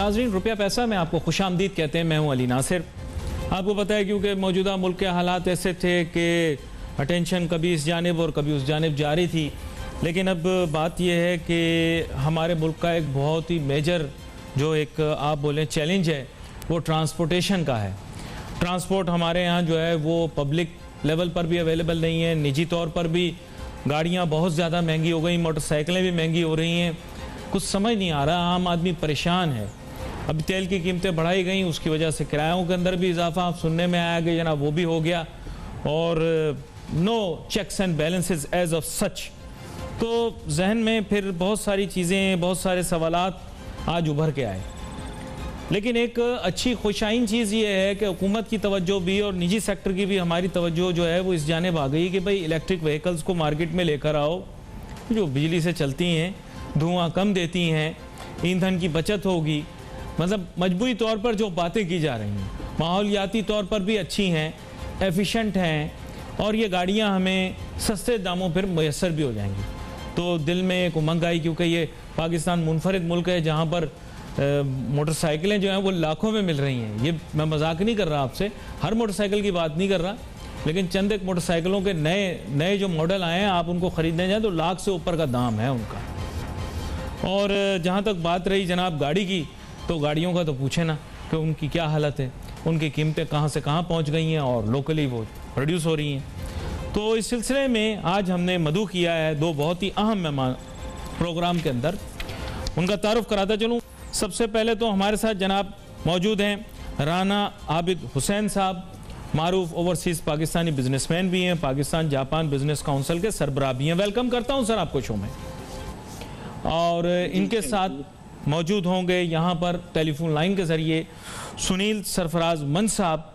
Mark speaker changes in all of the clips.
Speaker 1: नाजरीन, रुपया पैसा में आपको खुशामदीद कहते हैं। मैं हूं अली नासिर। आपको पता है क्योंकि मौजूदा मुल्क के हालात ऐसे थे कि अटेंशन कभी इस जानिब और कभी उस जानिब जा रही थी, लेकिन अब बात यह है कि हमारे मुल्क का एक बहुत ही मेजर जो एक आप बोलें चैलेंज है वो ट्रांसपोर्टेशन का है। ट्रांसपोर्ट हमारे यहाँ जो है वो पब्लिक लेवल पर भी अवेलेबल नहीं है, निजी तौर पर भी गाड़ियाँ बहुत ज़्यादा महंगी हो गई, मोटरसाइकिलें भी महंगी हो रही हैं। कुछ समझ नहीं आ रहा, आम आदमी परेशान है। अभी तेल की कीमतें बढ़ाई गई, उसकी वजह से किरायों के अंदर भी इजाफा आप सुनने में आया कि जनाब वो भी हो गया, और no checks and balances as of such. तो जहन में फिर बहुत सारी चीज़ें, बहुत सारे सवालात आज उभर के आए। लेकिन एक अच्छी खुशाइन चीज़ ये है कि हुकूमत की तवज्जो भी और निजी सेक्टर की भी हमारी तवज्जो जो है वो इस जानिब आ गई कि भाई इलेक्ट्रिक व्हीकल्स को मार्केट में लेकर आओ, जो बिजली से चलती हैं, धुआं कम देती हैं, ईंधन की बचत होगी। मतलब मजबूरी तौर पर जो बातें की जा रही हैं माहौलियाती तौर पर भी अच्छी हैं, एफिशिएंट हैं, और ये गाड़ियां हमें सस्ते दामों पर मैसर भी हो जाएंगी। तो दिल में एक उमंग आई, क्योंकि ये पाकिस्तान मुनफरिद मुल्क है जहाँ पर मोटरसाइकिलें जो हैं वो लाखों में मिल रही हैं। ये मैं मजाक नहीं कर रहा आपसे, हर मोटरसाइकिल की बात नहीं कर रहा, लेकिन चंद एक मोटरसाइकिलों के नए जो मॉडल आए हैं आप उनको ख़रीदने जाएँ तो लाख से ऊपर का दाम है उनका। और जहाँ तक बात रही जनाब गाड़ी की, तो गाड़ियों का तो पूछे ना कि उनकी क्या हालत है, उनकी कीमतें कहाँ से कहाँ पहुँच गई हैं और लोकली वो प्रोड्यूस हो रही हैं। तो इस सिलसिले में आज हमने मदऊ किया है दो बहुत ही अहम मेहमान प्रोग्राम के अंदर, उनका तारुफ कराता चलूँ। सबसे पहले तो हमारे साथ जनाब मौजूद हैं राना आबिद हुसैन साहब, मारूफ ओवरसीज़ पाकिस्तानी बिजनेसमैन भी हैं, पाकिस्तान जापान बिजनेस काउंसिल के सरबराह भी हैं। वेलकम करता हूं सर आपको शो में। और इनके साथ मौजूद होंगे यहाँ पर टेलीफोन लाइन के ज़रिए सुनील सरफराज मन साहब,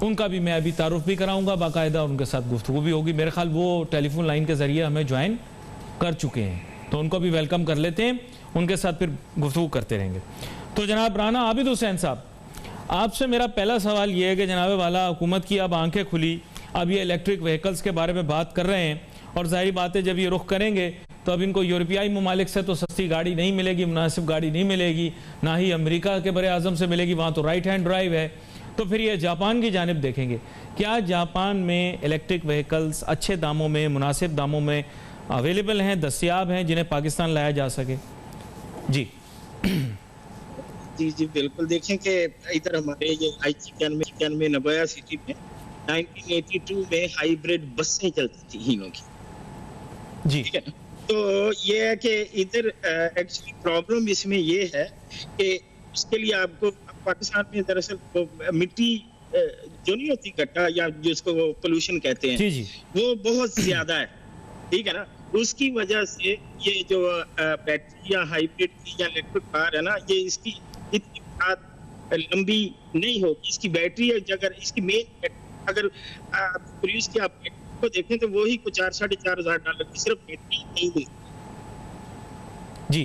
Speaker 1: उनका भी मैं अभी तारुफ भी कराऊंगा बाकायदा, उनके साथ गुफ्तगू भी होगी। मेरे ख्याल वो टेलीफोन लाइन के ज़रिए हमें ज्वाइन कर चुके हैं, तो उनको भी वेलकम कर लेते हैं, उनके साथ फिर गुफ्तगू करते रहेंगे। तो जनाब राना आबिद हुसैन साहब, आपसे मेरा पहला सवाल ये है कि जनाब वाला हुकूमत की अब आंखें खुली, अब ये इलेक्ट्रिक व्हीकल्स के बारे में बात कर रहे हैं, और जाहिर बात है जब ये रुख करेंगे तो अब इनको यूरोपियाई ममालिक से तो सस्ती गाड़ी नहीं मिलेगी, मुनासिब गाड़ी नहीं मिलेगी, ना ही अमेरिका के बड़े आज़म से मिलेगी, वहाँ तो राइट हैंड ड्राइव है। तो फिर ये जापान की जानिब देखेंगे। क्या जापान में इलेक्ट्रिक व्हीकल्स अच्छे दामों में, मुनासिब दामों में अवेलेबल हैं, दस्तियाब हैं, जिन्हें पाकिस्तान लाया जा सके? जी
Speaker 2: जी जी बिल्कुल। देखें कि इधर हमारे ये आई में नबोया सिटी में 1982 में हाइब्रिड बसें चलती थी हीनो की।
Speaker 1: जी,
Speaker 2: ठीक है। तो ये है कि इधर एक्चुअली प्रॉब्लम इसमें ये है कि उसके लिए आपको पाकिस्तान में दरअसल मिट्टी जो नहीं होती गट्टा या जिसको वो पोल्यूशन कहते हैं,
Speaker 1: जी जी,
Speaker 2: वो बहुत ज्यादा है। ठीक है ना, उसकी वजह से ये जो बैटरी या हाइब्रिड की या इलेक्ट्रिक कार है ना, ये इसकी इतनी लंबी नहीं होगी। इसकी बैटरी अगर इसकी मेन अगर प्रोड्यूस की आप को देखें तो वो ही कुछ 4-4.5 हज़ार डॉलर की सिर्फ बैटरी नहीं हुई
Speaker 1: जी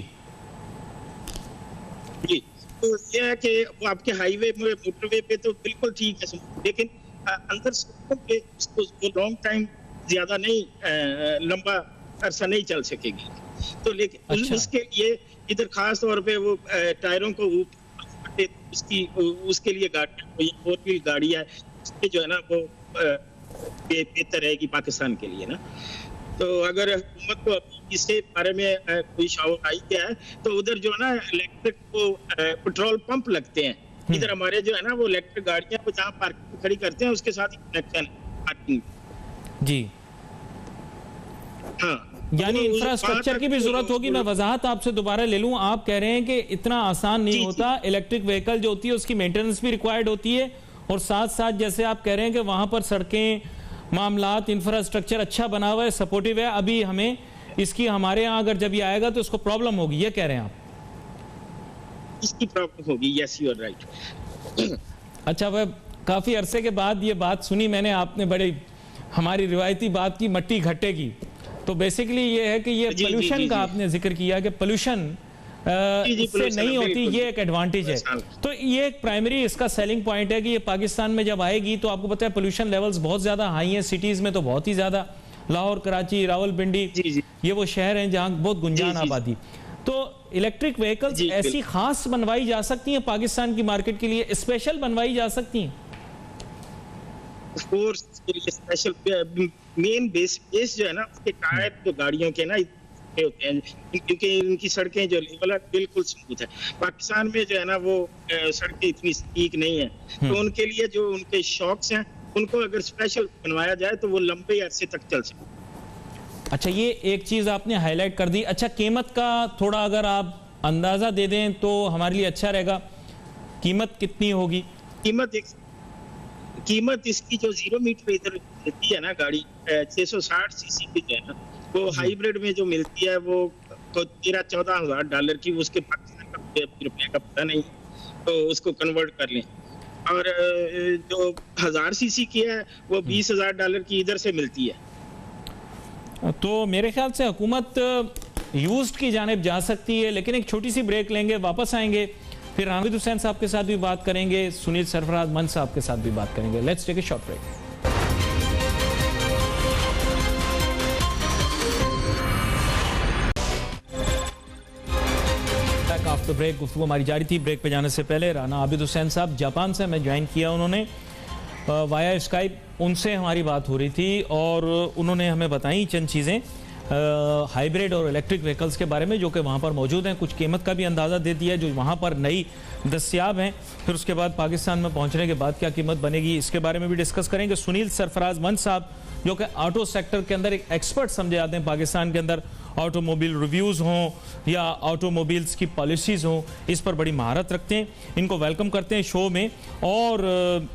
Speaker 2: जी। तो ये है कि वो आपके हाईवे में, मोटरवे पे तो बिल्कुल ठीक है, लेकिन अंदर सड़कों पे उसको लॉन्ग टाइम ज्यादा नहीं, लंबा अरसा नहीं चल सकेगी। तो लेकिन उसके लिए इधर खास तौर पे वो टायरों को उसके लिए गाड़ी, फोर व्हील गाड़ी है, उसके जो है ना वो बेहतर रहेगी पाकिस्तान के लिए ना। तो अगर हुकूमत को इसके बारे में कोई शावर आई क्या है, तो उधर जो है ना इलेक्ट्रिक को पेट्रोल पंप लगते हैं, इधर हमारे जो है ना वो इलेक्ट्रिक गाड़ियां को जहाँ पार्किंग खड़ी करते हैं उसके साथ ही कनेक्शन पार्किंग।
Speaker 1: जी
Speaker 2: हाँ,
Speaker 1: यानी इंफ्रास्ट्रक्चर की भी जरूरत होगी। मैं वजाहत आपसे दोबारा ले लूं, आप कह रहे हैं कि इतना आसान नहीं होता, इलेक्ट्रिक व्हीकल जो होती है उसकी मेंटेनेंस भी रिक्वायर्ड होती है, और साथ साथ जैसे आप कह रहे हैं कि वहां पर सड़कें, मामलात, इंफ्रास्ट्रक्चर अच्छा बना हुआ है, सपोर्टिव है, अभी हमें इसकी हमारे यहाँ अगर जब ये आएगा तो इसको प्रॉब्लम होगी, ये कह रहे हैं आप?
Speaker 2: इसकी प्रॉब्लम होगी, यस यू आर राइट।
Speaker 1: अच्छा, वह काफी अरसे के बाद ये बात सुनी मैंने, आपने बड़ी हमारी रिवायती बात की, मट्टी घट्टे की। तो बेसिकली ये है कि ये पोल्यूशन का आपने जिक्र किया कि पोल्यूशन इससे नहीं होती, ये एक एडवांटेज है। तो ये एक प्राइमरी इसका सेलिंग पॉइंट है कि ये पाकिस्तान में जब आएगी तो आपको पता है पोल्यूशन लेवल्स बहुत ज्यादा हाई हैं, सिटीज में तो बहुत ही ज्यादा, लाहौर, कराची, रावलपिंडी, ये वो शहर हैं जहाँ बहुत गुंजान आबादी। तो इलेक्ट्रिक व्हीकल्स
Speaker 2: जी,
Speaker 1: ऐसी खास बनवाई जा सकती हैं पाकिस्तान की मार्केट के लिए, स्पेशल बनवाई जा सकती हैं?
Speaker 2: फोर्स के लिए स्पेशल मेन बेस जो है ना, उसके टायर जो गाड़ियों के ना इतने होते हैं, क्योंकि इनकी सड़कें जो लेवल है बिल्कुल स्मूथ है। पाकिस्तान में जो है ना वो सड़कें इतनी ठीक नहीं है, तो उनके लिए जो उनके शॉक्स हैं उनको अगर स्पेशल बनवाया जाए तो वो लंबे अरसे तक चल सकते।
Speaker 1: अच्छा, ये एक चीज आपने हाईलाइट कर दी। अच्छा, कीमत का थोड़ा अगर आप अंदाजा दे दें तो हमारे लिए अच्छा रहेगा। कीमत कितनी होगी?
Speaker 2: कीमत इसकी जो 0 मीटर इधर मिलती है ना गाड़ी 660 सीसी की जो है ना, वो हाइब्रिड में जो मिलती है वो तो 13-14 हजार डॉलर की, उसके पाकिस्तान का रुपये का पता नहीं, तो उसको कन्वर्ट कर लें। और जो 1000 सीसी की है वो 20,000 डॉलर की इधर से मिलती है।
Speaker 1: तो मेरे ख्याल से हुकूमत यूज्ड की जानिब जा सकती है, लेकिन एक छोटी सी ब्रेक लेंगे, वापस आएंगे, फिर हामिद हुसैन साहब के साथ भी बात करेंगे, सुनील सरफराज मंच साहब के साथ भी बात करेंगे। Let's take a short break. After break गुफ्तगू हमारी जारी थी। ब्रेक पे जाने से पहले राना आबिद हुसैन साहब जापान से हमें ज्वाइन किया उन्होंने वाया स्काइप, उनसे हमारी बात हो रही थी और उन्होंने हमें बताई चंद चीज़ें हाइब्रिड और इलेक्ट्रिक व्हीकल्स के बारे में जो कि वहाँ पर मौजूद हैं। कुछ कीमत का भी अंदाज़ा दे दिया है जो वहाँ पर नई दस्तियाब हैं। फिर उसके बाद पाकिस्तान में पहुँचने के बाद क्या कीमत बनेगी, इसके बारे में भी डिस्कस करेंगे। सुनील सरफराज मंच साहब जो कि ऑटो सेक्टर के अंदर एक एक्सपर्ट समझे जाते हैं, पाकिस्तान के अंदर ऑटोमोबाइल रिव्यूज़ हों या ऑटोमोबाइल्स की पॉलिसीज़ हों, इस पर बड़ी महारत रखते हैं। इनको वेलकम करते हैं शो में और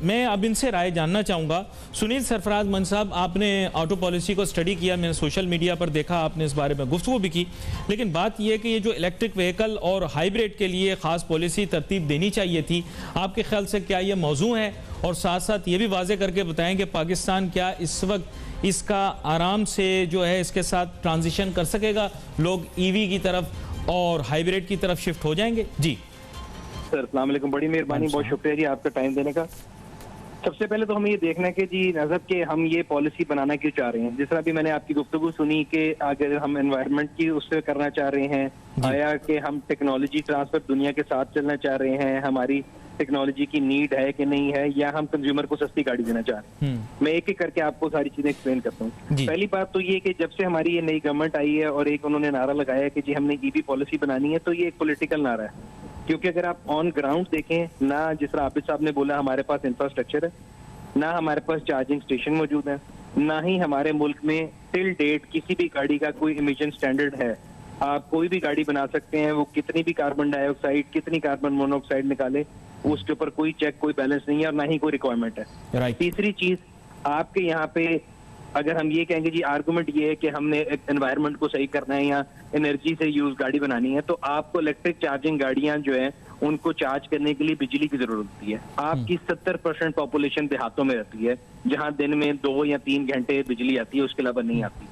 Speaker 1: मैं अब इनसे राय जानना चाहूँगा। सुनील सरफराज मंच साहब, आपने ऑटो पॉलिसी को स्टडी किया, मैंने सोशल मीडिया पर देखा, आपने इस बारे में गुफ्तगू भी की, लेकिन बात यह है कि ये जो इलेक्ट्रिक व्हीकल और हाइब्रिड के लिए ख़ास पॉलिसी तरतीब देनी चाहिए थी, आपके ख्याल से क्या ये मौजू है? और साथ साथ ये भी वाजे करके बताएं कि पाकिस्तान क्या इस वक्त इसका आराम से जो है इसके साथ ट्रांजिशन कर सकेगा, लोग ईवी की तरफ और हाइब्रिड की तरफ शिफ्ट हो जाएंगे? जी
Speaker 3: सर, अस्सलाम वालेकुम, बड़ी मेहरबानी, बहुत शुक्रिया जी आपका टाइम देने का। सबसे पहले तो हमें ये देखना है कि जी नजर के हम ये पॉलिसी बनाना क्यों चाह रहे हैं। जिस तरह भी मैंने आपकी गुफ्तगू सुनी कि अगर हम एनवायरनमेंट की उससे करना चाह रहे हैं, आया कि हम टेक्नोलॉजी ट्रांसफर दुनिया के साथ चलना चाह रहे हैं, हमारी टेक्नोलॉजी की नीड है कि नहीं है, या हम कंज्यूमर को सस्ती गाड़ी देना चाह रहे हैं। मैं एक एक करके आपको सारी चीजें एक्सप्लेन करता हूँ। पहली बात तो ये कि जब से हमारी ये नई गवर्नमेंट आई है और एक उन्होंने नारा लगाया कि जी हमने ईवी पॉलिसी बनानी है, तो ये एक पॉलिटिकल नारा है। क्योंकि अगर आप ऑन ग्राउंड देखें ना, जिस तरह आबिद साहब ने बोला, हमारे पास इंफ्रास्ट्रक्चर है, ना हमारे पास चार्जिंग स्टेशन मौजूद है, ना ही हमारे मुल्क में टिल डेट किसी भी गाड़ी का कोई इमिशन स्टैंडर्ड है। आप कोई भी गाड़ी बना सकते हैं, वो कितनी भी कार्बन डाइऑक्साइड, कितनी कार्बन मोनोऑक्साइड निकाले, उसके ऊपर कोई चेक, कोई बैलेंस नहीं है और ना ही कोई रिक्वायरमेंट है। तीसरी चीज, आपके यहाँ पे अगर हम ये कहेंगे जी आर्गुमेंट ये है कि हमने एनवायरनमेंट को सही करना है या एनर्जी से यूज गाड़ी बनानी है, तो आपको इलेक्ट्रिक चार्जिंग गाड़ियां जो है उनको चार्ज करने के लिए बिजली की जरूरत होती है। आपकी 70% पॉपुलेशन देहातों में रहती है, जहां दिन में 2 या 3 घंटे बिजली आती है, उसके अलावा नहीं आती।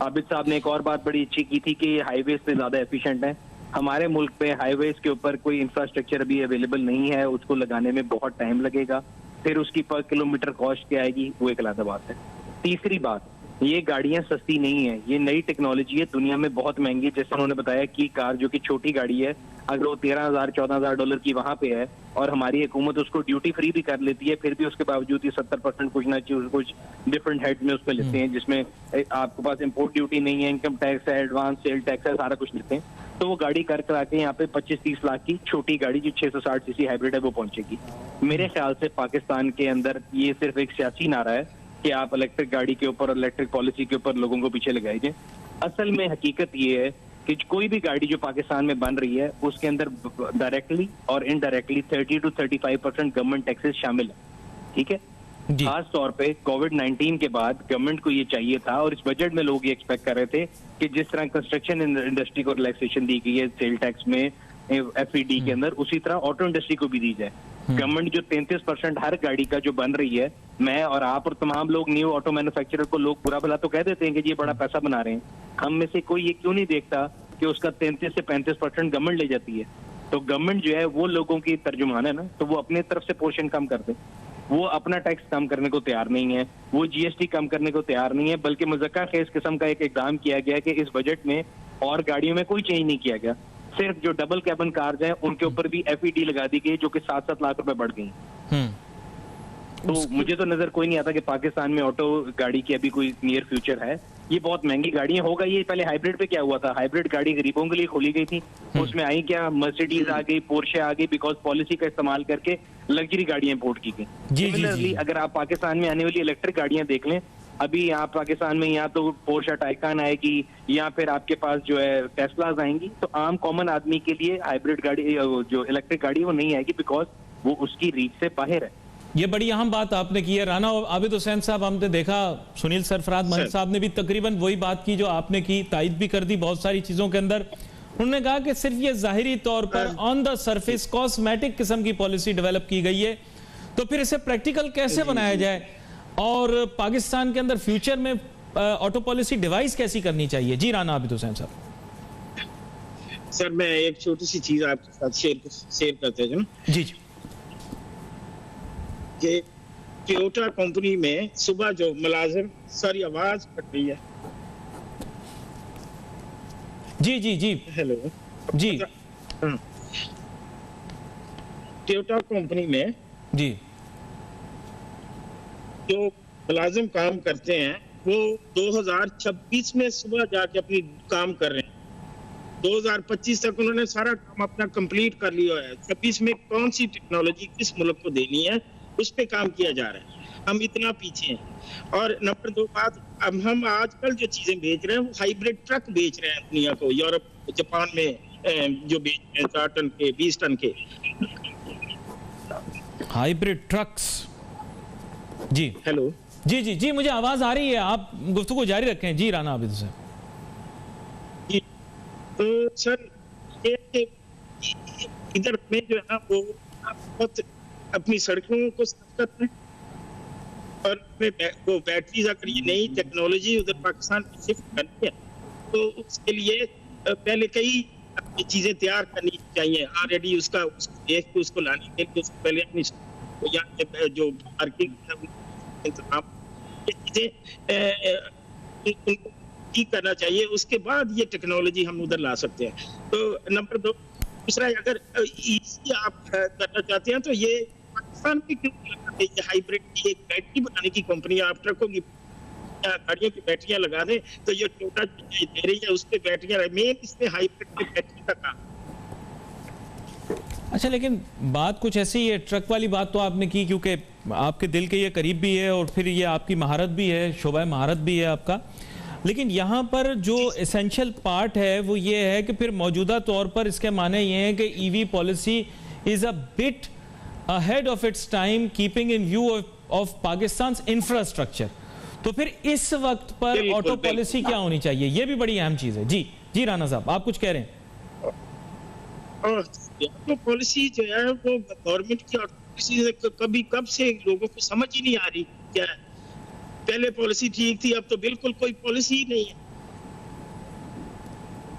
Speaker 3: आबिद साहब ने एक और बात बड़ी अच्छी की थी कि हाईवेज पे ज्यादा एफिशिएंट है। हमारे मुल्क में हाईवेज के ऊपर कोई इंफ्रास्ट्रक्चर अभी अवेलेबल नहीं है, उसको लगाने में बहुत टाइम लगेगा, फिर उसकी पर किलोमीटर कॉस्ट क्या आएगी, वो एक अलग बात है। तीसरी बात, ये गाड़ियां सस्ती नहीं है, ये नई टेक्नोलॉजी है, दुनिया में बहुत महंगी है। जैसे उन्होंने बताया कि कार जो कि छोटी गाड़ी है, अगर वो 13,000-14,000 डॉलर की वहां पे है और हमारी हुकूमत उसको ड्यूटी फ्री भी कर लेती है, फिर भी उसके बावजूद ये 70% कुछ ना कुछ डिफरेंट हेड में उस पर लेते हैं, जिसमें आपके पास इम्पोर्ट ड्यूटी नहीं है, इनकम टैक्स है, एडवांस सेल टैक्स है, सारा कुछ लेते हैं। तो वो गाड़ी कर करा के यहाँ पे 25-30 लाख की छोटी गाड़ी जो 660 सीसी हाइब्रिड है वो पहुंचेगी। मेरे ख्याल से पाकिस्तान के अंदर ये सिर्फ एक सियासी नारा है कि आप इलेक्ट्रिक गाड़ी के ऊपर और इलेक्ट्रिक पॉलिसी के ऊपर लोगों को पीछे लगाइए। असल में हकीकत ये है कि कोई भी गाड़ी जो पाकिस्तान में बन रही है उसके अंदर डायरेक्टली और इनडायरेक्टली 30 to 35% गवर्नमेंट टैक्सेस शामिल है। ठीक है, खास तौर पे कोविड-19 के बाद गवर्नमेंट को ये चाहिए था और इस बजट में लोग ये एक्सपेक्ट कर रहे थे कि जिस तरह कंस्ट्रक्शन इंडस्ट्री को रिलैक्सेशन दी गई है सेल टैक्स में, एफईडी के अंदर, उसी तरह ऑटो इंडस्ट्री को भी दी जाए। गवर्नमेंट जो 33% हर गाड़ी का जो बन रही है, मैं और आप और तमाम लोग न्यू ऑटो मैन्युफैक्चरर को लोग बुरा भला तो कह देते हैं कि ये बड़ा पैसा बना रहे हैं, हम में से कोई ये क्यों नहीं देखता कि उसका 33 से 35% गवर्नमेंट ले जाती है। तो गवर्नमेंट जो है वो लोगों की तर्जुमान है ना, तो वो अपने तरफ से पोर्शन कम कर दे। वो अपना टैक्स कम करने को तैयार नहीं है, वो जीएसटी कम करने को तैयार नहीं है, बल्कि मुज़क्कर खेज किस्म का एक इक़दाम किया गया कि इस बजट में और गाड़ियों में कोई चेंज नहीं किया गया। सिर्फ जो डबल कैबिन कार्स हैं उनके ऊपर भी FED लगा दी गई, जो कि 7-7 लाख रुपए बढ़ गई। तो मुझे तो नजर कोई नहीं आता कि पाकिस्तान में ऑटो गाड़ी की अभी कोई नियर फ्यूचर है। ये बहुत महंगी गाड़ियां होगा। ये पहले हाइब्रिड पे क्या हुआ था, हाइब्रिड गाड़ी गरीबों के लिए खोली गई थी, उसमें आई क्या, मर्सिडीज आ गई, पोर्शे आ गई, बिकॉज पॉलिसी का इस्तेमाल करके लग्जरी गाड़ियां इंपोर्ट की गई। सिमिलरली अगर आप पाकिस्तान में आने वाली इलेक्ट्रिक गाड़ियां देख लें, अभी यहाँ पाकिस्तान में या तो पोर्शा टाइकान आएगी या फिर आपके पास जो है टेस्लाज आएंगी, तो आम कॉमन आदमी के लिए हाइब्रिड गाड़ी, जो इलेक्ट्रिक गाड़ी वो नहीं आएगी, बिकॉज वो उसकी रीच से बाहर है।
Speaker 1: ये बड़ी अहम बात आपने की है राना आबिद हुसैन साहब। हमने देखा सुनील सरफराज महंत साहब ने भी तकरीबन वही बात की जो आपने की, तायद भी कर दी बहुत सारी चीजों के अंदर। उन्होंने कहा कि सिर्फ ये जाहिरी तौर पर ऑन द सरफेस कॉस्मेटिक किस्म की पॉलिसी डेवलप की गई है, तो फिर इसे प्रैक्टिकल कैसे बनाया जाए और पाकिस्तान के अंदर फ्यूचर में ऑटो पॉलिसी डिवाइस कैसी करनी चाहिए? जी राना आबिद हुसैन साहब।
Speaker 2: सर मैं एक छोटी सी चीज आपके साथ शेयर करते हैं
Speaker 1: जी जी।
Speaker 2: कि टोयोटा कंपनी में सुबह जो मुलाजिम, सारी आवाज कट रही है।
Speaker 1: जी जी जी
Speaker 2: हेलो
Speaker 1: जी।
Speaker 2: टोयोटा कंपनी में
Speaker 1: जी
Speaker 2: जो मुलाजिम काम करते हैं वो 2026 में सुबह जाके अपनी काम कर रहे हैं। 2025 तक उन्होंने सारा काम अपना कंप्लीट कर लिया है। 26 में कौन सी टेक्नोलॉजी किस मुल्क को देनी है उस पे काम किया जा रहा है। हम इतना पीछे हैं। और नंबर 2 बात, अब हम आजकल जो चीजें बेच रहे हैं वो हाइब्रिड ट्रक बेच रहे हैं दुनिया को। यूरोप, जापान में जो बेच रहे हैं 4 टन के, 20 टन के
Speaker 1: हाइब्रिड ट्रक्स। जी
Speaker 2: हेलो
Speaker 1: जी जी जी, मुझे आवाज आ रही है, आप गुफ्तगू जारी रखें। जी राना आबिद हुसैन।
Speaker 2: तो सर ये इधर में जो है ना वो बहुत अपनी सड़कों को साफ करते हैं और वो बैटरीज, अगर ये नई टेक्नोलॉजी उधर पाकिस्तान में शिफ्ट करनी है तो उसके लिए पहले कई चीजें तैयार करनी चाहिए। ऑलरेडी उसको देख के उसको लाने के लिए उसको पहले अपनी जो पार्किंग इंतजाम, ये चीजें उनको ठीक करना चाहिए। उसके बाद ये टेक्नोलॉजी हम उधर ला सकते हैं। तो नंबर 2, दूसरा अगर इसी आप करना चाहते हैं तो ये पाकिस्तान की क्यों ये हाइब्रिड की एक बैटरी बनाने की कंपनी, आप ट्रकों की गाड़ियों की बैटरियां लगा दें तो ये टोयोटा दे रही है उस पे बैटरियां, मेन इसमें हाइब्रिड की बैटरी का काम।
Speaker 1: अच्छा, लेकिन बात कुछ ऐसी है, ट्रक वाली बात तो आपने की क्योंकि आपके दिल के ये करीब भी है और फिर ये आपकी महारत भी है, शोबा महारत भी है आपका। लेकिन यहाँ पर जो एसेंशियल पार्ट है वो ये है कि फिर मौजूदा तौर पर इसके माने ये हैं कि EV policy is a bit ahead of its time, keeping in view of Pakistan infrastructure. तो फिर इस वक्त पर ऑटो पॉलिसी क्या होनी चाहिए, ये भी बड़ी अहम चीज है। जी जी राना साहब, आप कुछ कह रहे हैं?
Speaker 2: ऑटो पॉलिसी जो है वो गवर्नमेंट की कभी कब से लोगों को समझ ही नहीं आ रही क्या है। पहले पॉलिसी ठीक थी, अब तो बिल्कुल कोई पॉलिसी ही नहीं है।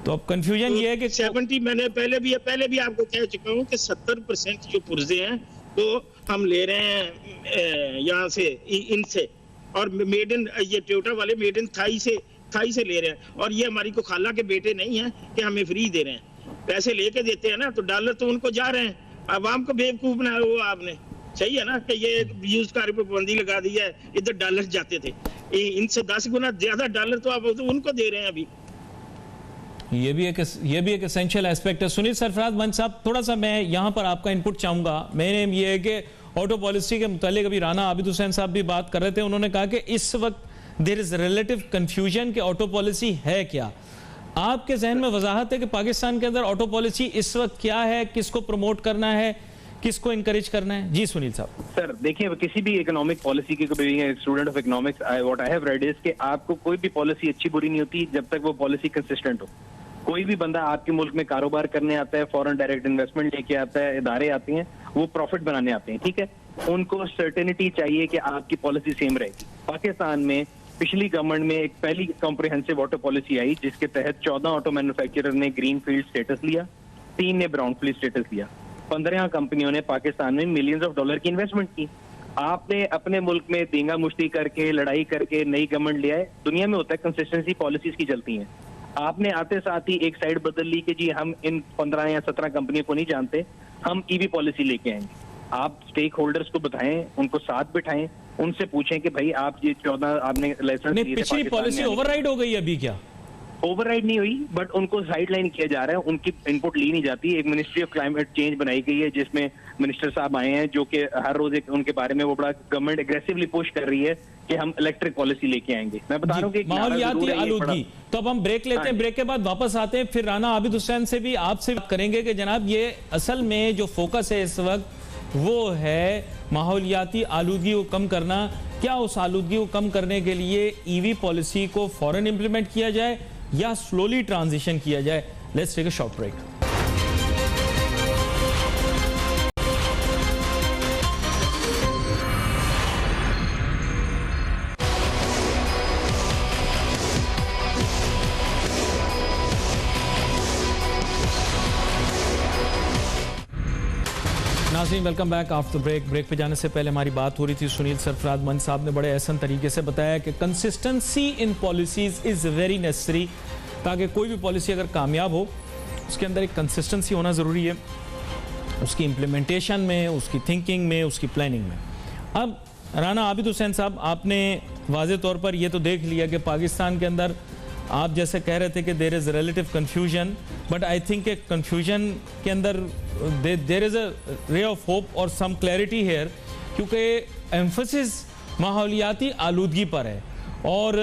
Speaker 1: तो अब कंफ्यूजन ये है कि
Speaker 2: 70, मैंने पहले भी आपको कह चुका हूँ कि 70% जो पुर्जे हैं वो हम ले रहे हैं यहाँ से, इनसे, और मेड इन, ये टोयोटा वाले मेड इन थाई से ले रहे हैं। और ये हमारी को खाला के बेटे नहीं है कि हमें फ्री दे रहे हैं। पैसे लेके देते हैं ना, तो डॉलर तो उनको जा रहे हैं। आवाम को बेवकूफ बनाया हुआ आपने, सही है ना, कि ये यूज कार पे पाबंदी लगा दी है, इधर डॉलर जाते थे, इनसे 10 गुना ज्यादा डॉलर तो आप तो उनको दे रहे हैं अभी।
Speaker 1: ये भी एक एसेंशियल एस्पेक्ट है। सुनील सरफराज मंच साहब, थोड़ा सा मैं यहाँ पर आपका इनपुट चाहूंगा। मैंने ये है कि ऑटो पॉलिसी के मुतालिक अभी राना आबिद हुसैन साहब भी बात कर रहे थे, उन्होंने कहा कि इस वक्त देयर इज रिलेटिव कंफ्यूजन कि ऑटो पॉलिसी है क्या। आपके जहन में वजाहत है कि पाकिस्तान के अंदर ऑटो पॉलिसी इस वक्त क्या है, किसको प्रमोट करना है, किसको इनकरेज करना है? जी सुनील साहब।
Speaker 3: सर देखिए, किसी भी इकोनॉमिक पॉलिसी की, student of economics, what I have read is कि आपको कोई भी पॉलिसी अच्छी बुरी नहीं होती जब तक वो पॉलिसी कंसिस्टेंट हो। कोई भी बंदा आपके मुल्क में कारोबार करने आता है, फॉरेन डायरेक्ट इन्वेस्टमेंट लेके आता है, इदारे आते हैं, वो प्रॉफिट बनाने आते हैं, ठीक है। उनको सर्टेनिटी चाहिए कि आपकी पॉलिसी सेम रहेगी। पाकिस्तान में पिछली गवर्नमेंट में एक पहली कॉम्प्रिहेंसिव ऑटो पॉलिसी आई जिसके तहत 14 ऑटो मैन्युफैक्चरर ने ग्रीन फील्ड स्टेटस लिया, 3 ने ब्राउन फील्ड स्टेटस लिया। 15 कंपनियों ने पाकिस्तान में मिलियंस ऑफ डॉलर की इन्वेस्टमेंट की। आपने अपने मुल्क में देंगा मुश्ती करके, लड़ाई करके नई गवर्नमेंट लिया है। दुनिया में होता है कंसिस्टेंसी पॉलिसीज की चलती हैं। आपने आते साथ ही एक साइड बदल ली कि जी हम इन 15 या 17 कंपनियों को नहीं जानते, हम ईवी पॉलिसी लेके आएंगे। आप स्टेक होल्डर्स को बताएं, उनको साथ बिठाएं, उनसे पूछें कि भाई आप ये 14 आपने लाइसेंस
Speaker 1: नहीं, पिछली पॉलिसी ओवरराइड हो गई अभी क्या?
Speaker 3: ओवरराइड नहीं हुई, बट उनको साइडलाइन किया जा रहा है, उनकी इनपुट ली नहीं जाती। एक मिनिस्ट्री ऑफ क्लाइमेट चेंज बनाई गई है जिसमें मिनिस्टर साहब आए हैं जो कि हर रोज उनके बारे में वो बड़ा गवर्नमेंट एग्रेसिवली पुश कर रही है कि हम इलेक्ट्रिक पॉलिसी लेके आएंगे। मैं बता रहा हूँ कि
Speaker 1: माहौलियाती आलूदगी। तो अब हम ब्रेक लेते हैं, ब्रेक के बाद वापस आते हैं, फिर राना आबिद हुसैन से भी आपसे बात करेंगे कि जनाब ये असल में जो फोकस है इस वक्त वो है माहौलियाती आलूदगी को कम करना। क्या उस आलूदगी को कम करने के लिए ईवी पॉलिसी को फौरन इंप्लीमेंट किया जाए या स्लोली ट्रांजिशन किया जाए? Let's take a short break. नाज़रीन welcome back after break. Break पे जाने से पहले हमारी बात हो रही थी, सुनील सरफराज मंच साहब ने बड़े ऐसा तरीके से बताया कि consistency in policies is very necessary, ताकि कोई भी पॉलिसी अगर कामयाब हो उसके अंदर एक कंसिस्टेंसी होना ज़रूरी है, उसकी इम्प्लीमेंटेशन में, उसकी थिंकिंग में, उसकी प्लानिंग में। अब राना आबिद हुसैन साहब, आपने वाज़े तौर पर यह तो देख लिया कि पाकिस्तान के अंदर आप जैसे कह रहे थे कि there is relative confusion, but I think एक कन्फ्यूजन के अंदर there is a ray of hope और सम क्लैरिटी हेयर, क्योंकि एम्फसिस माहौलियाती आलूदगी पर है। और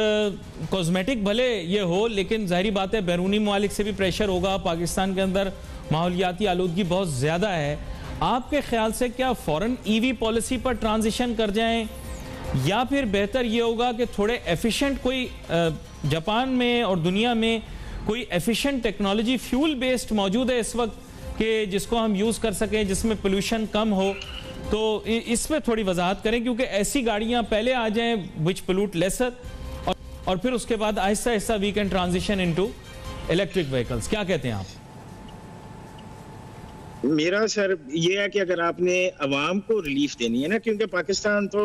Speaker 1: कॉस्मेटिक भले ये हो, लेकिन जाहिर बात है बैरूनी ममालिक से भी प्रेशर होगा। पाकिस्तान के अंदर माहौलियाती आलूदगी बहुत ज़्यादा है। आपके ख्याल से क्या फ़ौरन ईवी पॉलिसी पर ट्रांजिशन कर जाएं, या फिर बेहतर ये होगा कि थोड़े एफिशिएंट कोई जापान में और दुनिया में कोई एफिशिएंट टेक्नोलॉजी फ्यूल बेस्ड मौजूद है इस वक्त कि जिसको हम यूज़ कर सकें, जिसमें पोल्यूशन कम हो? तो इस पर थोड़ी वजाहत करें, क्योंकि ऐसी गाड़ियां पहले आ जाएं विच पोल्यूट लेसर, और फिर उसके बाद आहिस्ता आहिस्ता we can transition into electric vehicles. क्या कहते हैं आप?
Speaker 2: मेरा सर ये है कि अगर आपने अवाम को रिलीफ देनी है ना, क्योंकि पाकिस्तान तो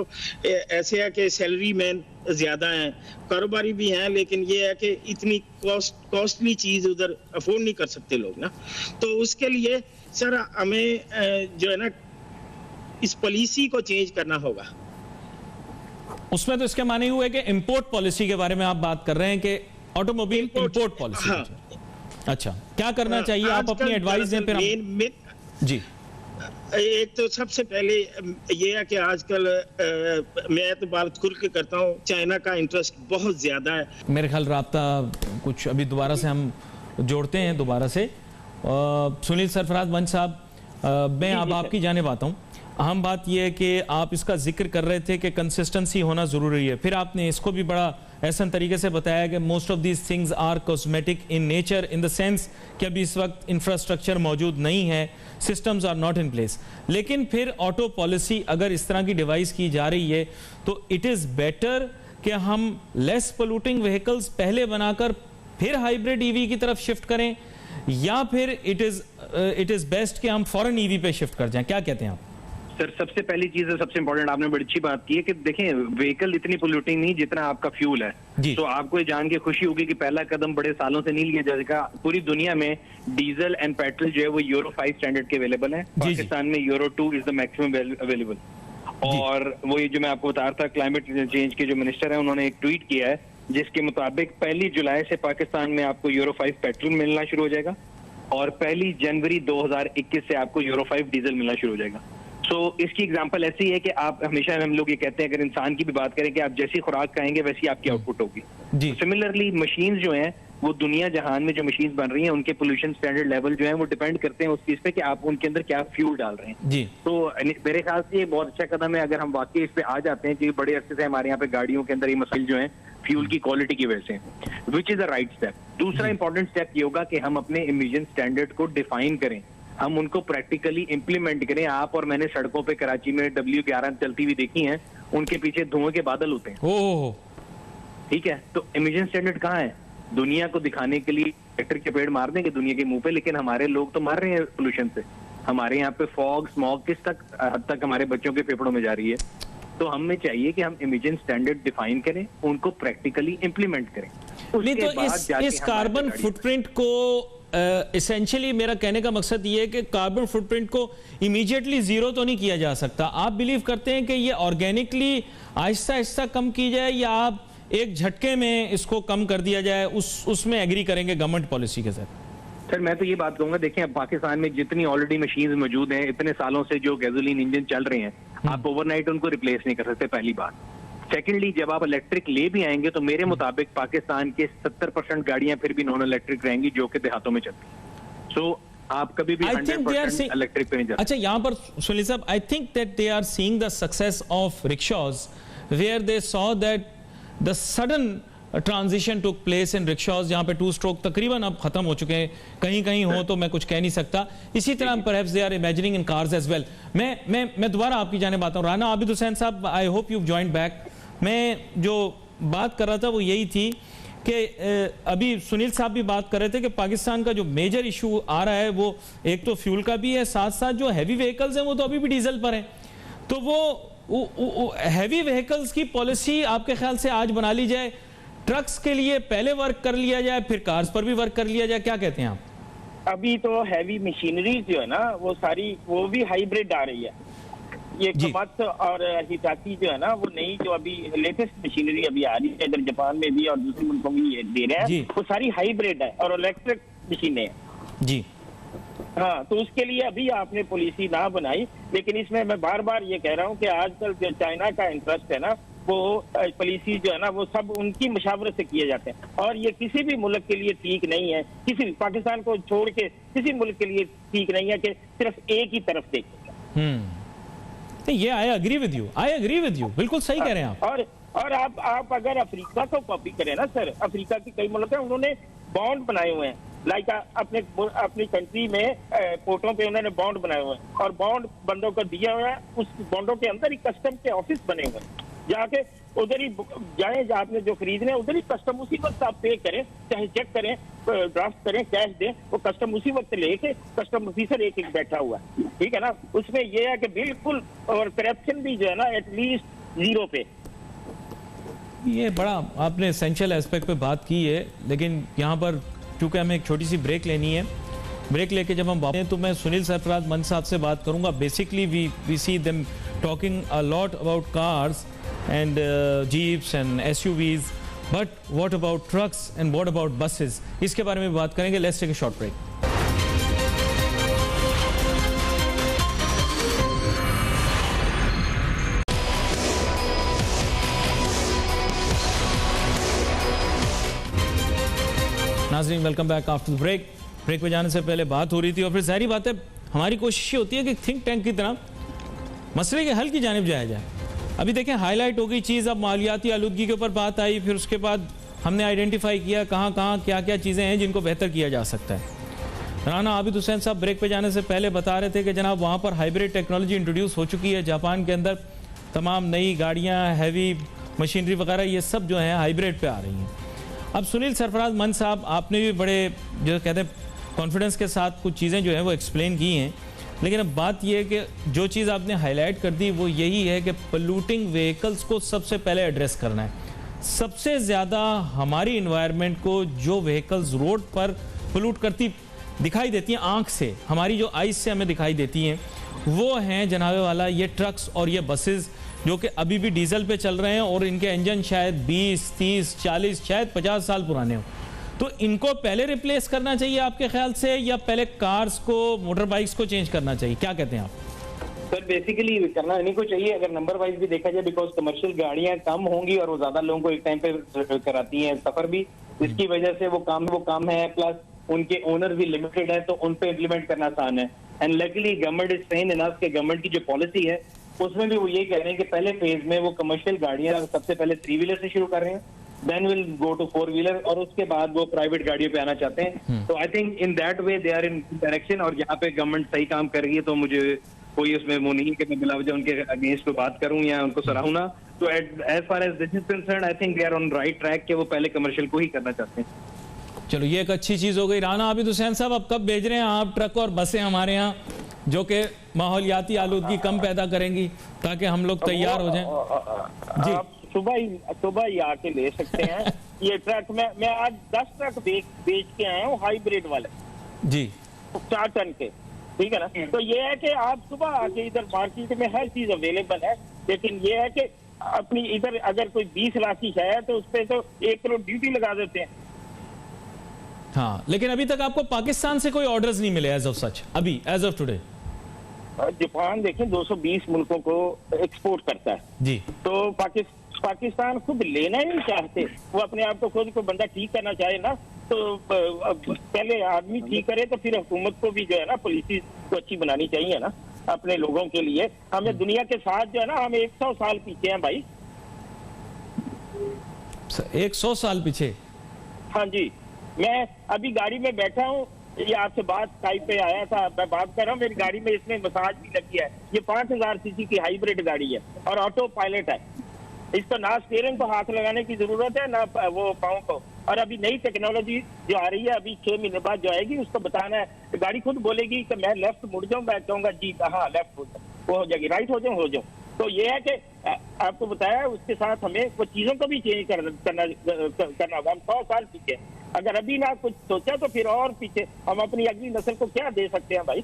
Speaker 2: ऐसे है कि सैलरी मैन ज्यादा हैं, कारोबारी भी हैं, लेकिन ये है कि इतनी कॉस्टली चीज उधर अफोर्ड नहीं कर सकते लोग ना। तो उसके लिए सर हमें जो है ना इस पॉलिसी को चेंज करना होगा।
Speaker 1: उसमें तो इसके माने हुए कि इंपोर्ट पॉलिसी के बारे में आप बात कर रहे हैं कि ऑटोमोबाइल इंपोर्ट पॉलिसी।
Speaker 2: हाँ।
Speaker 1: अच्छा, क्या करना चाहिए? आप अपनी एडवाइस दें फिर हम... जी।
Speaker 2: एक तो सबसे पहले ये है कि आजकल मैं तो बात खुल के करता हूँ, चाइना का इंटरेस्ट बहुत ज्यादा है।
Speaker 1: मेरे ख्याल राब्ता कुछ अभी दोबारा से हम जोड़ते हैं दोबारा से। सुनील सरफराज मंच साहब, मैं अब आपकी जानिब आता हूँ। अहम बात यह है कि आप इसका जिक्र कर रहे थे कि कंसिस्टेंसी होना ज़रूरी है, फिर आपने इसको भी बड़ा ऐसा तरीके से बताया कि most of these things are cosmetic in nature, in the sense कि अभी इस वक्त इंफ्रास्ट्रक्चर मौजूद नहीं है, systems are not in place. लेकिन फिर ऑटो पॉलिसी अगर इस तरह की डिवाइस की जा रही है तो इट इज़ बेटर कि हम लेस पोल्यूटिंग व्हीकल्स पहले बनाकर फिर हाइब्रिड ईवी की तरफ शिफ्ट करें, या फिर इट इज़ बेस्ट कि हम फॉरन ईवी पे शिफ्ट कर जाएं? क्या कहते हैं आप?
Speaker 3: सर सबसे पहली चीज है, सबसे इंपॉर्टेंट, आपने बड़ी अच्छी बात की है कि देखें व्हीकल इतनी पोल्यूटिंग नहीं जितना आपका फ्यूल है। तो आपको ये जान के खुशी होगी कि पहला कदम बड़े सालों से नहीं लिया जाएगा। पूरी दुनिया में डीजल एंड पेट्रोल जो है वो यूरो 5 स्टैंडर्ड के अवेलेबल है। पाकिस्तान में euro 2 is the maximum available. और वो ये जो मैं आपको बता रहा था, क्लाइमेट चेंज के जो मिनिस्टर है उन्होंने एक ट्वीट किया है जिसके मुताबिक 1 जुलाई से पाकिस्तान में आपको यूरो 5 पेट्रोल मिलना शुरू हो जाएगा और 1 जनवरी 2021 से आपको यूरो 5 डीजल मिलना शुरू हो जाएगा। तो इसकी एग्जांपल ऐसी है कि आप हमेशा हम लोग ये कहते हैं, अगर इंसान की भी बात करें कि आप जैसी खुराक खाएंगे वैसी आपकी आउटपुट होगी। सिमिलरली मशीन्स जो हैं वो दुनिया जहान में जो मशीन्स बन रही हैं उनके पोल्यूशन स्टैंडर्ड लेवल जो है वो डिपेंड करते हैं उस चीज पे कि आप उनके अंदर क्या फ्यूल डाल रहे हैं। जी। तो मेरे ख्याल से ये बहुत अच्छा कदम है अगर हम वाकई इस पे आ जाते हैं कि बड़े अरसे से हमारे यहाँ पे गाड़ियों के अंदर ये मसाइल जो है फ्यूल की क्वालिटी की वजह से, which is the right step. दूसरा इंपॉर्टेंट स्टेप ये होगा कि हम अपने इमिशन स्टैंडर्ड को डिफाइन करें, हम उनको प्रैक्टिकली इंप्लीमेंट करें। आप और मैंने सड़कों पे कराची में W11 चलती हुई देखी हैं, उनके पीछे धुएं के बादल होते हैं। ठीक है, तो इमिशन स्टैंडर्ड कहाँ है? दुनिया को दिखाने के लिए ट्रैक्टर के पेड़ मार देंगे दुनिया के मुंह पे, लेकिन हमारे लोग तो मर रहे हैं पोल्यूशन से। हमारे यहाँ पे फॉग स्मॉग किस हद तक हमारे बच्चों के फेफड़ों में जा रही है। तो हमें चाहिए कि हम इमिशन स्टैंडर्ड डिफाइन करें, उनको प्रैक्टिकली इम्प्लीमेंट करें।
Speaker 1: नहीं तो
Speaker 3: बाद जाके
Speaker 1: इस
Speaker 3: हम
Speaker 1: कार्बन
Speaker 3: गाड़ी-
Speaker 1: फुटप्रिंट को एसेंशियली मेरा कहने का मकसद ये है कि कार्बन फुटप्रिंट को इमीडिएटली जीरो तो नहीं किया जा सकता। आप बिलीव करते हैं कि ये ऑर्गेनिकली आहिस्ता आहिस्ता कम की जाए, या आप एक झटके में इसको कम कर दिया जाए, उसमें एग्री करेंगे गवर्नमेंट पॉलिसी के साथ?
Speaker 3: सर मैं तो ये बात कहूंगा, देखिए अब पाकिस्तान में जितनी ऑलरेडी मशीन मौजूद हैं, इतने सालों से जो गैसोलीन इंजन चल रहे हैं, आप ओवरनाइट उनको रिप्लेस नहीं कर सकते, पहली बात। सेकेंडली, जब आप इलेक्ट्रिक ले भी आएंगे तो मेरे मुताबिक पाकिस्तान के 70% गाड़ियां फिर भी नॉन इलेक्ट्रिक रहेंगी जो कि देहातों में चलती हैं। सो आप कभी भी 100% इलेक्ट्रिक पे नहीं जाते।
Speaker 1: अच्छा, यहाँ पर सुनील साहब, I think that they are seeing the success of rickshaws where they saw that the sudden transition took place in rickshaws, जहां पे 2 स्ट्रोक तकरीबन अब खत्म हो चुके हैं, कहीं कहीं हो तो मैं कुछ कह नहीं सकता। इसी तरह perhaps they are imagining in cars as well. मैं दोबारा आपकी जानिब आता हूं। राना आबिद हुसैन साहब, I hope you joined back. मैं जो बात कर रहा था वो यही थी कि अभी सुनील साहब भी बात कर रहे थे कि पाकिस्तान का जो मेजर इशू आ रहा है वो एक तो फ्यूल का भी है, साथ साथ जो हैवी व्हीकल्स हैं वो तो अभी भी डीजल पर हैं। तो वो हैवी व्हीकल्स की पॉलिसी आपके ख्याल से आज बना ली जाए, ट्रक्स के लिए पहले वर्क कर लिया जाए, फिर कार्स पर भी वर्क कर लिया जाए, क्या कहते हैं आप?
Speaker 2: अभी तो हैवी मशीनरी जो है ना वो सारी वो भी हाइब्रिड आ रही है। ये कमत और हिटाची जो है ना वो नई जो अभी लेटेस्ट मशीनरी अभी आ रही है, इधर जापान में भी और दूसरे मुल्कों में भी दे रहे हैं, वो सारी हाइब्रिड है और इलेक्ट्रिक मशीनें हैं जी। हाँ, तो उसके लिए अभी आपने पॉलिसी ना बनाई, लेकिन इसमें मैं बार बार ये कह रहा हूँ कि आजकल जो चाइना का इंटरेस्ट है ना वो पॉलिसी जो है ना वो सब उनकी मशावरत से किए जाते हैं, और ये किसी भी मुल्क के लिए ठीक नहीं है, किसी पाकिस्तान को छोड़ के किसी मुल्क के लिए ठीक नहीं है कि सिर्फ एक ही तरफ देखें।
Speaker 1: ये आई एग्री विद यू, बिल्कुल सही कह रहे हैं आप।
Speaker 2: और आप अगर अफ्रीका को कॉपी करें ना सर, अफ्रीका के कई मुल्क हैं उन्होंने बॉन्ड बनाए हुए हैं, लाइक अपनी कंट्री में पोर्टों पे उन्होंने बॉन्ड बनाए हुए हैं और बॉन्ड बंदों को दिया हुआ है, उस बॉन्डों के अंदर ही कस्टम के ऑफिस बने हुए हैं, जाके उधर ही जाए, आपने जो खरीदने उधर ही कस्टम उसी वक्त आप पे करें, चाहे चेक करें, ड्राफ्ट करें, कैश दें, वो कस्टम उसी वक्त लेके कस्टम ऑफिसर एक एक बैठा हुआ है, ठीक है ना। उसमें ये है कि बिल्कुल, और करप्शन भी जो है ना एटलीस्ट 0 पे।
Speaker 1: ये बड़ा आपने एसेंशियल एस्पेक्ट पे बात की है, लेकिन यहाँ पर चूंकि हमें एक छोटी सी ब्रेक लेनी है, ब्रेक लेके जब हम वापस तो मैं सुनील सरफराज मंच साहब से बात करूंगा। Basically we see them talking a lot about cars and jeeps and SUVs, but what about trucks and what about buses? इसके बारे में बात करेंगे। Let's take a short break. नाज़रीन, welcome back after the break. Break पे जाने से पहले बात हो रही थी और फिर जाहिर बात है हमारी कोशिश ये होती है कि थिंक टैंक की तरह मसले के हल की जानिब जाया जाए। अभी देखें, हाईलाइट हो गई चीज़, अब मालियाती आलूदगी के ऊपर बात आई, फिर उसके बाद हमने आइडेंटिफाई किया कहाँ कहाँ क्या क्या चीज़ें हैं जिनको बेहतर किया जा सकता है। राना आबिद हुसैन साहब ब्रेक पे जाने से पहले बता रहे थे कि जनाब वहाँ पर हाइब्रिड टेक्नोलॉजी इंट्रोड्यूस हो चुकी है जापान के अंदर, तमाम नई गाड़ियाँ, हैवी मशीनरी वगैरह ये सब जो है हाइब्रिड पे आ रही हैं। अब सुनील सरफराज मंच साहब, आपने भी बड़े जो कहते हैं कॉन्फिडेंस के साथ कुछ चीज़ें जो हैं वो एक्सप्लेन की हैं, लेकिन अब बात यह है कि जो चीज़ आपने हाईलाइट कर दी वो यही है कि पोल्यूटिंग व्हीकल्स को सबसे पहले एड्रेस करना है। सबसे ज़्यादा हमारी इन्वायरमेंट को जो व्हीकल्स रोड पर पोल्यूट करती दिखाई देती हैं, आँख से, हमारी जो आइज से हमें दिखाई देती हैं, वो हैं जनाबे वाला ये ट्रक्स और ये बसेस जो कि अभी भी डीजल पे चल रहे हैं और इनके इंजन शायद 20, 30, 40, शायद 50 साल पुराने हों। तो इनको पहले रिप्लेस करना चाहिए आपके ख्याल से, या पहले कार्स को, मोटर बाइक्स को चेंज करना चाहिए? क्या कहते हैं आप?
Speaker 3: सर बेसिकली करना इन्हीं को चाहिए, अगर नंबर वाइज भी देखा जाए, बिकॉज कमर्शियल गाड़ियां कम होंगी और वो ज्यादा लोगों को एक टाइम पे कराती हैं सफर भी, इसकी वजह से वो काम है, प्लस उनके ओनर भी लिमिटेड है, तो उन पे इम्प्लीमेंट करना आसान है। And luckily government is train enough के गवर्नमेंट की जो पॉलिसी है उसमें भी वो ये कह रहे हैं कि पहले फेज में वो कमर्शियल गाड़ियां सबसे पहले 3 व्हीलर से शुरू कर रहे हैं, then will go to 4 wheeler, और उसके बाद वो प्राइवेट गाड़ियों पे आना चाहते हैं। तो I think in that way they are in direction, और यहाँ पे गवर्नमेंट सही काम कर रही है, तो मुझे कोई उसमें वो नहीं है कि मैं बिला वजह उनके अगेंस्ट बात करूं या उनको सराहूं ना। तो as far as this is concerned, I think they are on right track कि वो पहले कमर्शियल को ही करना चाहते हैं।
Speaker 1: चलो, ये एक अच्छी चीज हो गई। राना आबिद हुसैन साहब, अब कब भेज रहे हैं आप ट्रक और बसें हमारे यहाँ? जो कि माहौलियाती आलूदगी कम पैदा करेंगी, ताकि हम लोग तैयार हो जाएं। जी,
Speaker 4: आप सुबह ही आके ले सकते हैं। ये ट्रक मैं आज 10 ट्रक बेच के आया हूँ, हाइब्रिड वाले
Speaker 1: जी,
Speaker 4: 4 टन के, ठीक है ना। तो ये है कि आप सुबह आके इधर मार्केट में हर चीज अवेलेबल है, लेकिन ये है कि अपनी इधर अगर कोई 20 लाख की है तो उस पर तो 1 करोड़ ड्यूटी लगा देते हैं।
Speaker 1: हाँ, लेकिन अभी तक आपको पाकिस्तान से कोई ऑर्डर्स नहीं मिले एज ऑफ सच, अभी एज ऑफ टुडे।
Speaker 4: जापान देखें 220 मुल्कों को एक्सपोर्ट करता है
Speaker 1: जी,
Speaker 4: तो पाकिस्तान खुद लेना ही नहीं चाहते। वो अपने आप को खुद को बंदा ठीक करना चाहे ना, तो पहले आदमी ठीक करे तो फिर हुकूमत को भी जो है ना पॉलिसी को अच्छी बनानी चाहिए ना अपने लोगों के लिए। हमें दुनिया के साथ जो है ना, हम 100 साल पीछे हैं भाई।
Speaker 1: 100 साल पीछे?
Speaker 4: हाँ जी, मैं अभी गाड़ी में बैठा हूँ, ये आपसे बात स्काइप पे आया था, मैं बात कर रहा हूँ, मेरी गाड़ी में इसमें मसाज भी लगी है। ये 5000 सीसी की हाइब्रिड गाड़ी है और ऑटो पायलट है। इसको ना स्टीयरिंग को हाथ लगाने की जरूरत है ना वो पाँव को। और अभी नई टेक्नोलॉजी जो आ रही है, अभी 6 महीने बाद जो आएगी, उसको बताना है। तो गाड़ी खुद बोलेगी कि मैं लेफ्ट मुड़ जाऊँ, मैं कहूँगा जी हाँ लेफ्ट हो जाऊँ, वो हो जाएगी, राइट हो जाऊँ। तो ये है कि आपको बताया, उसके साथ हमें वो चीजों को भी चेंज करना होगा। हम 100 साल पीछे, अगर अभी ना कुछ सोचा तो फिर और पीछे हम अपनी अगली नस्ल को क्या दे सकते हैं भाई।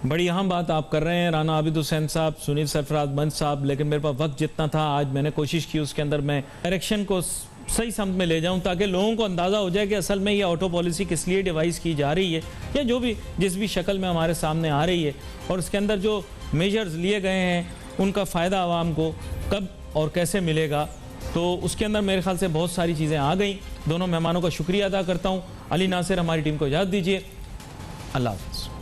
Speaker 1: बड़ी अहम बात आप कर रहे हैं राना आबिद हुसैन साहब, सुनील सरफराज बंद साहब, लेकिन मेरे पास वक्त जितना था आज मैंने कोशिश की उसके अंदर मैं डायरेक्शन को सही समझ में ले जाऊं, ताकि लोगों को अंदाज़ा हो जाए कि असल में ये ऑटो पॉलिसी किस लिए डिवाइस की जा रही है, या जो भी जिस भी शक्ल में हमारे सामने आ रही है, और उसके अंदर जो मेजर्स लिए गए हैं उनका फ़ायदा आवाम को कब और कैसे मिलेगा। तो उसके अंदर मेरे ख्याल से बहुत सारी चीज़ें आ गई। दोनों मेहमानों का शुक्रिया अदा करता हूँ। अली नासिर, हमारी टीम को इजाज़त दीजिए। अल्लाह हाफ़िज़।